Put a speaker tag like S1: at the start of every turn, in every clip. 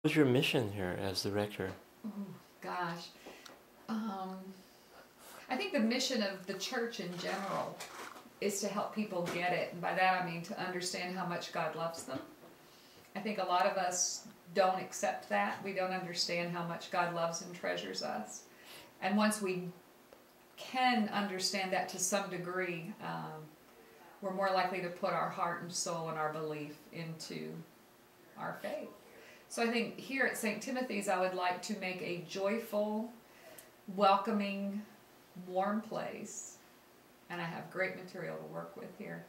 S1: What's your mission here as the rector?
S2: Oh, gosh. I think the mission of the church in general is to help people get it. And by that I mean to understand how much God loves them. I think a lot of us don't accept that. We don't understand how much God loves and treasures us. And once we can understand that to some degree, we're more likely to put our heart and soul and our belief into our faith. So I think here at St. Timothy's, I would like to make a joyful, welcoming, warm place. And I have great material to work with here.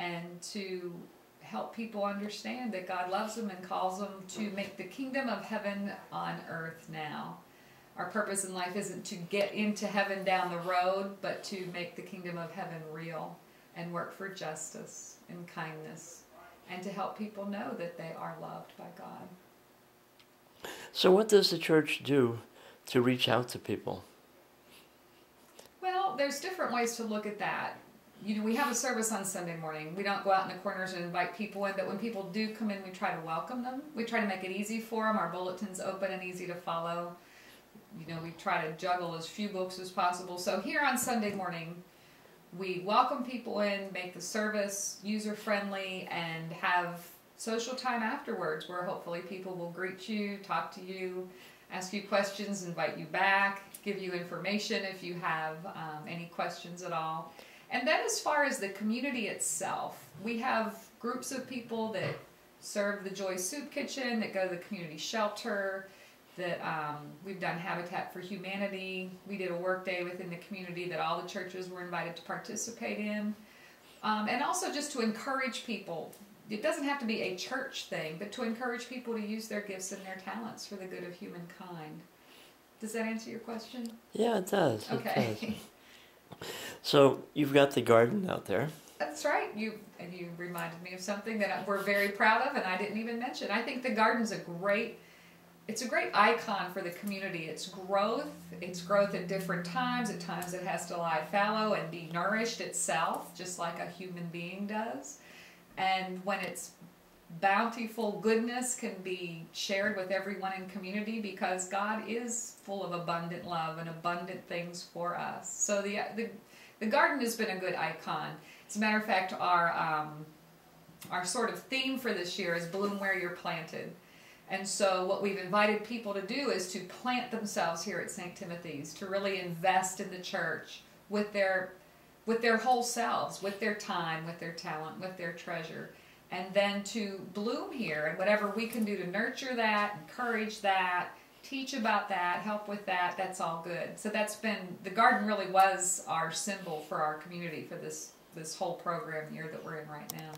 S2: And to help people understand that God loves them and calls them to make the kingdom of heaven on earth now. Our purpose in life isn't to get into heaven down the road, but to make the kingdom of heaven real and work for justice and kindness and to help people know that they are loved by God.
S1: So what does the church do to reach out to people?
S2: Well, there's different ways to look at that. You know, we have a service on Sunday morning. We don't go out in the corners and invite people in, but when people do come in, we try to welcome them. We try to make it easy for them. Our bulletin's open and easy to follow. You know, we try to juggle as few books as possible. So here on Sunday morning, we welcome people in, make the service user-friendly, and have social time afterwards where hopefully people will greet you, talk to you, ask you questions, invite you back, give you information if you have any questions at all. And then as far as the community itself, we have groups of people that serve the Joy Soup Kitchen, that go to the community shelter, that we've done Habitat for Humanity. We did a work day within the community that all the churches were invited to participate in. And also just to encourage people. It doesn't have to be a church thing, but to encourage people to use their gifts and their talents for the good of humankind. Does that answer your question?
S1: Yeah, it does.
S2: Okay.
S1: It does. So you've got the garden out there.
S2: That's right. You reminded me of something that we're very proud of, and I didn't even mention. I think the garden's a great icon for the community. It's growth at different times. At times it has to lie fallow and be nourished itself, just like a human being does. And when it's bountiful goodness can be shared with everyone in community because God is full of abundant love and abundant things for us. So the garden has been a good icon. As a matter of fact, our sort of theme for this year is Bloom Where You're Planted. And so what we've invited people to do is to plant themselves here at St. Timothy's, to really invest in the church with their whole selves, with their time, with their talent, with their treasure, and then to bloom here. And whatever we can do to nurture that, encourage that, teach about that, help with that, that's all good. So that's been, the garden really was our symbol for our community for this whole program year that we're in right now.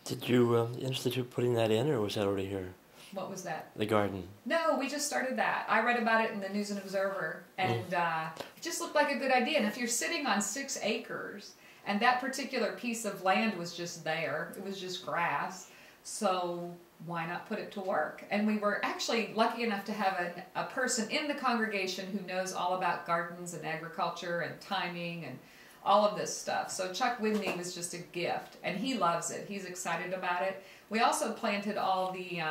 S1: Did you institute putting that in, or was that already here?
S2: What was that?
S1: The garden.
S2: No, we just started that. I read about it in the News and Observer, and it just looked like a good idea. And if you're sitting on 6 acres, and that particular piece of land was just there, it was just grass, so why not put it to work? And we were actually lucky enough to have a person in the congregation who knows all about gardens and agriculture and timing and all of this stuff. So Chuck Whitney was just a gift, and he loves it. He's excited about it. We also planted all the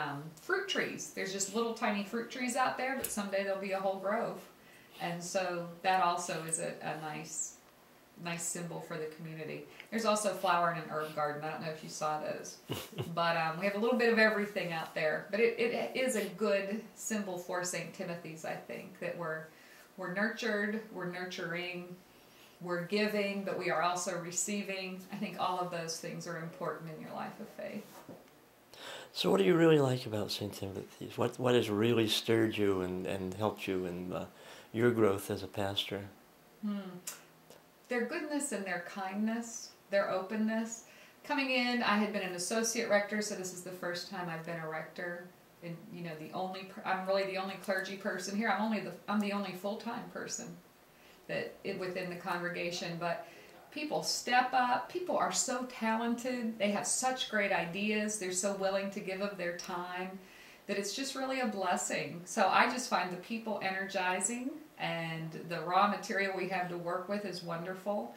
S2: fruit trees. There's just little tiny fruit trees out there, but someday there'll be a whole grove. And so that also is a nice symbol for the community. There's also flower and an herb garden. I don't know if you saw those. But we have a little bit of everything out there. But it is a good symbol for St. Timothy's, I think, that we're nurtured, we're nurturing, we're giving, but we are also receiving. I think all of those things are important in your life of faith.
S1: So what do you really like about St. Timothy's? What has really stirred you and helped you in your growth as a pastor?
S2: Their goodness and their kindness, their openness. Coming in, I had been an associate rector, so this is the first time I've been a rector. And you know, I'm really the only clergy person here. I'm the only full-time person within the congregation. But people step up. People are so talented. They have such great ideas. They're so willing to give of their time that it's just really a blessing. So I just find the people energizing, and the raw material we have to work with is wonderful.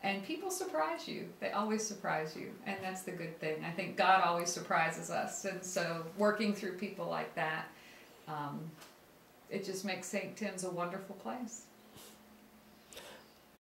S2: And people surprise you. They always surprise you. And that's the good thing. I think God always surprises us. And so working through people like that, it just makes St. Tim's a wonderful place.